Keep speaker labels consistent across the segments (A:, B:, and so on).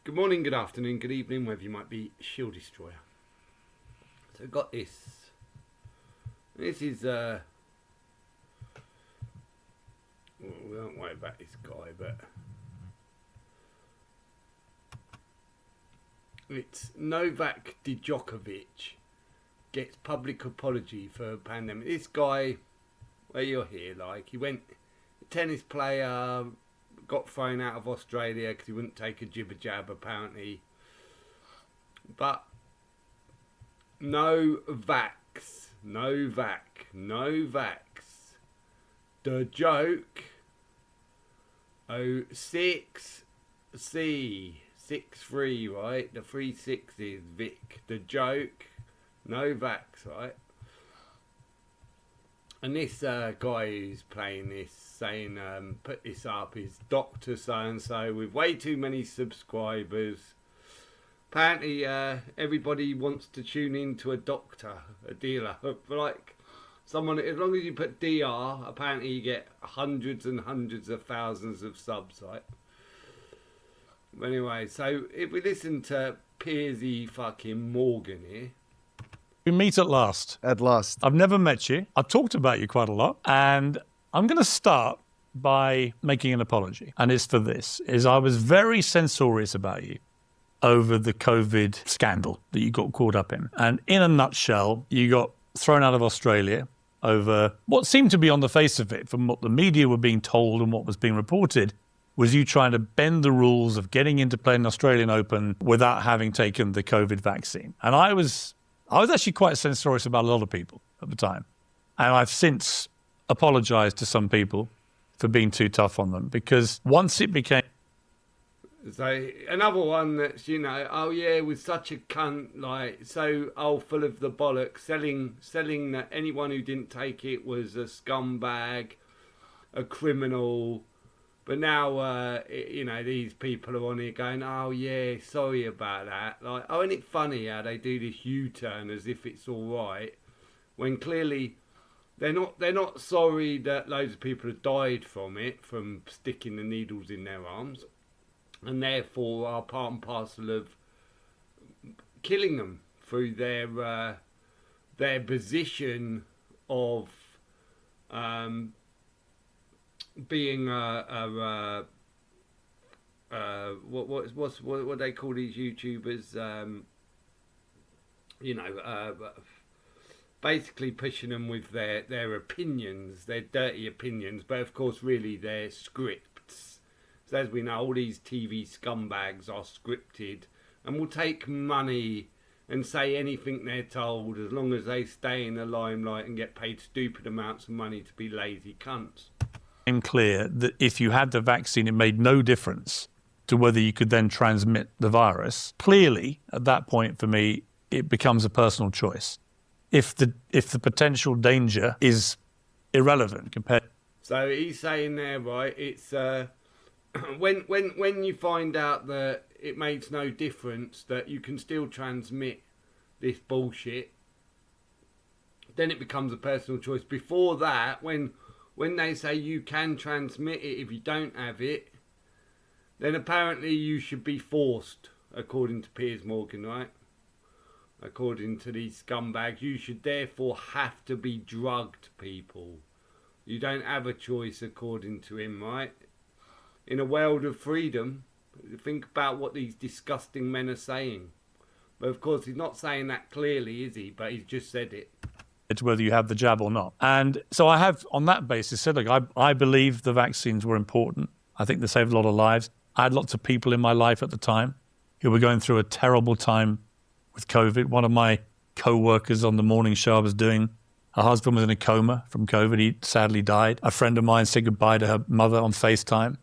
A: Good morning, good afternoon, good evening, wherever you might be, Shield Destroyer. So I've got this. This is, well, we don't worry about this guy, but it's Novak Djokovic gets public apology for a pandemic. This guy, where you're here, like, he went, tennis player, got thrown out of Australia because he wouldn't take a jibber jab apparently. But no vax. The joke. 06C63, right? The 3 6s, Vic. The joke. No vax, right? And this guy who's playing this, saying, put this up, is Dr. So-and-so with way too many subscribers. Apparently, everybody wants to tune in to a doctor, a dealer. Like, someone, as long as you put DR, apparently you get hundreds and hundreds of thousands of subs, right? Anyway, so if we listen to Piersy fucking Morgan here.
B: We meet at last.
C: At last.
B: I've never met you. I've talked about you quite a lot. And I'm going to start by making an apology. And it's for this. I was very censorious about you over the COVID scandal that you got caught up in. And in a nutshell, you got thrown out of Australia over what seemed to be, on the face of it, from what the media were being told and what was being reported, was you trying to bend the rules of getting into playing the Australian Open without having taken the COVID vaccine. And I was actually quite censorious about a lot of people at the time. And I've since apologized to some people for being too tough on them, because once it became...
A: So another one that's, you know, oh yeah, was such a cunt, like, so full of the bollocks, selling that anyone who didn't take it was a scumbag, a criminal. But now, you know, these people are on here going, oh yeah, sorry about that. Like, oh, isn't it funny how they do this U-turn as if it's all right, when clearly they're not sorry that loads of people have died from it, from sticking the needles in their arms, and therefore are part and parcel of killing them through their position of being what they call these YouTubers, you know, basically pushing them with their opinions, their dirty opinions, but of course really they're scripts. So as we know, all these TV scumbags are scripted and will take money and say anything they're told as long as they stay in the limelight and get paid stupid amounts of money to be lazy cunts.
B: Clear that if you had the vaccine, it made no difference to whether you could then transmit the virus. Clearly, at that point, for me, it becomes a personal choice. If the potential danger is irrelevant compared.
A: So he's saying there, right? It's when you find out that it makes no difference, that you can still transmit this bullshit, then it becomes a personal choice. Before that, when they say you can transmit it if you don't have it, then apparently you should be forced, according to Piers Morgan, right? According to these scumbags, you should therefore have to be drugged, people. You don't have a choice, according to him, right? In a world of freedom, think about what these disgusting men are saying. But of course, he's not saying that clearly, is he? But he's just said it.
B: It's whether you have the jab or not. And so I have, on that basis, said, look, I believe the vaccines were important. I think they saved a lot of lives. I had lots of people in my life at the time who were going through a terrible time with COVID. One of my co-workers on the morning show I was doing, her husband was in a coma from COVID. He sadly died. A friend of mine said goodbye to her mother on FaceTime,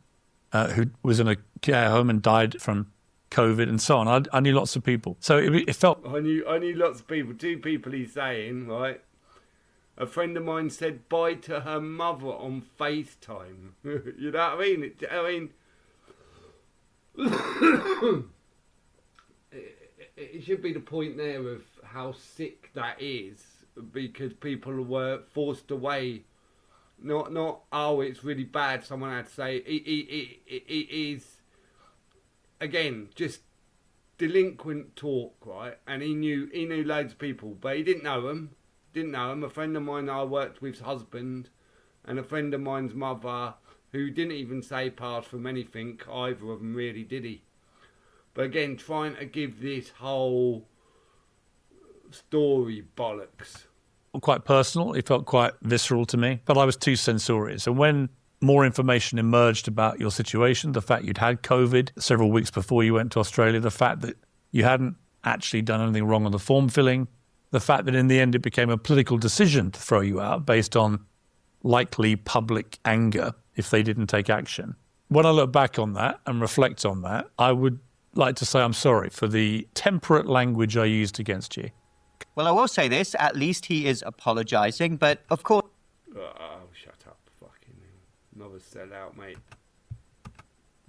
B: who was in a care home and died from COVID, and so on. I knew lots of people. So it felt...
A: I knew lots of people. Two people he's saying, right? A friend of mine said bye to her mother on FaceTime. You know what I mean? It should be the point there of how sick that is, because people were forced away. Not oh, it's really bad. Someone had to say it is. Again, just delinquent talk, right? And he knew loads of people, but he didn't know them. A friend of mine I worked with's husband, and a friend of mine's mother, who didn't even say apart from anything, either of them really, did he? But again, trying to give this whole story bollocks.
B: Quite personal. It felt quite visceral to me, but I was too censorious. And when more information emerged about your situation, the fact you'd had COVID several weeks before you went to Australia, the fact that you hadn't actually done anything wrong on the form filling, the fact that in the end it became a political decision to throw you out based on likely public anger if they didn't take action. When I look back on that and reflect on that, I would like to say I'm sorry for the temperate language I used against you.
C: Well, I will say this, at least he is apologizing, but of course...
A: Oh, shut up, fucking another sellout, mate.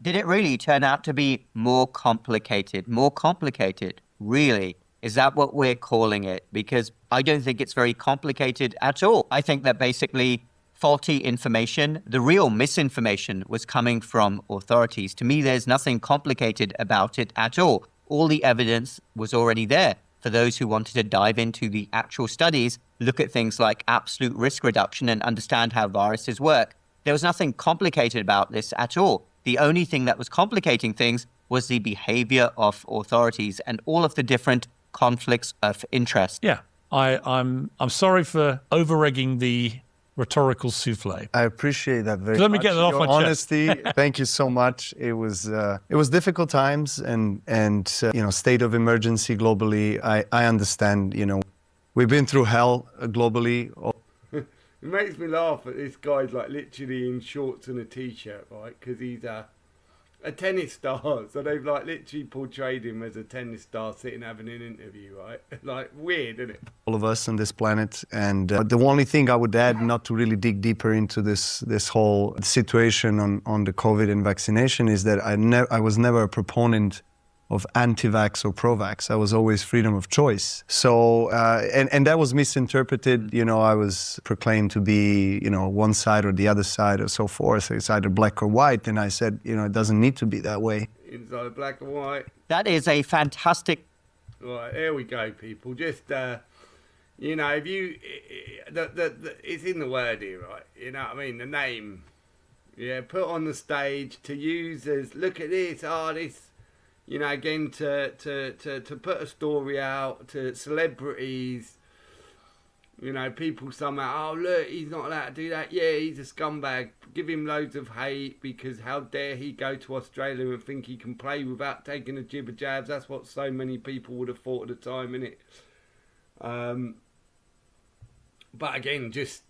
C: Did it really turn out to be more complicated? More complicated? Really? Is that what we're calling it? Because I don't think it's very complicated at all. I think that basically faulty information, the real misinformation, was coming from authorities. To me, there's nothing complicated about it at all. All the evidence was already there. For those who wanted to dive into the actual studies, look at things like absolute risk reduction and understand how viruses work. There was nothing complicated about this at all. The only thing that was complicating things was the behavior of authorities and all of the different conflicts of interest.
B: Yeah, I'm sorry for over-egging the rhetorical souffle.
D: I appreciate that very much.
B: Let me get that off
D: Your
B: my chest.
D: honesty. Thank you so much. It was difficult times and state of emergency globally. I understand. We've been through hell globally.
A: It makes me laugh that this guy's like literally in shorts and a t-shirt, right? Because he's a tennis star, so they've like literally portrayed him as a tennis star sitting having an interview, right? Like weird, isn't it?
D: All of us on this planet, and the only thing I would add, not to really dig deeper into this whole situation on the COVID and vaccination, is that I was never a proponent of anti-vax or pro-vax. I was always freedom of choice. So, and that was misinterpreted. I was proclaimed to be, one side or the other side or so forth. It's either black or white. And I said, it doesn't need to be that way.
A: It's either black or white.
C: That is a fantastic...
A: Right, there we go, people. Just, if you... it's in the word here, right? You know what I mean? The name. Yeah, put on the stage to use as, look at this, this... again, to put a story out to celebrities, people somehow, oh, look, he's not allowed to do that. Yeah, he's a scumbag. Give him loads of hate because how dare he go to Australia and think he can play without taking a jibber jabs. That's what so many people would have thought at the time, innit? But again, just...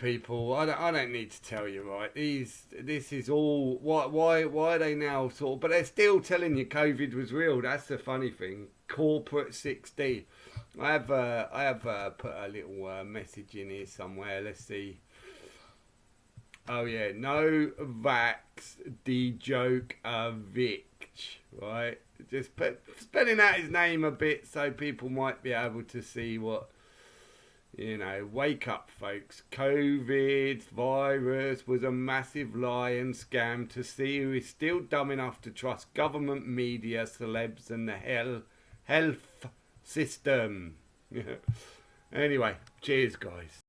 A: people, I don't need to tell you, right? This is all... Why are they now sort of... But they're still telling you COVID was real. That's the funny thing. Corporate 6D. I have put a little message in here somewhere. Let's see. Oh, yeah. No Vax D joke Vich, right? Just spelling out his name a bit so people might be able to see what... wake up, folks. COVID virus was a massive lie and scam to see who is still dumb enough to trust government, media, celebs, and the health system. Anyway, cheers, guys.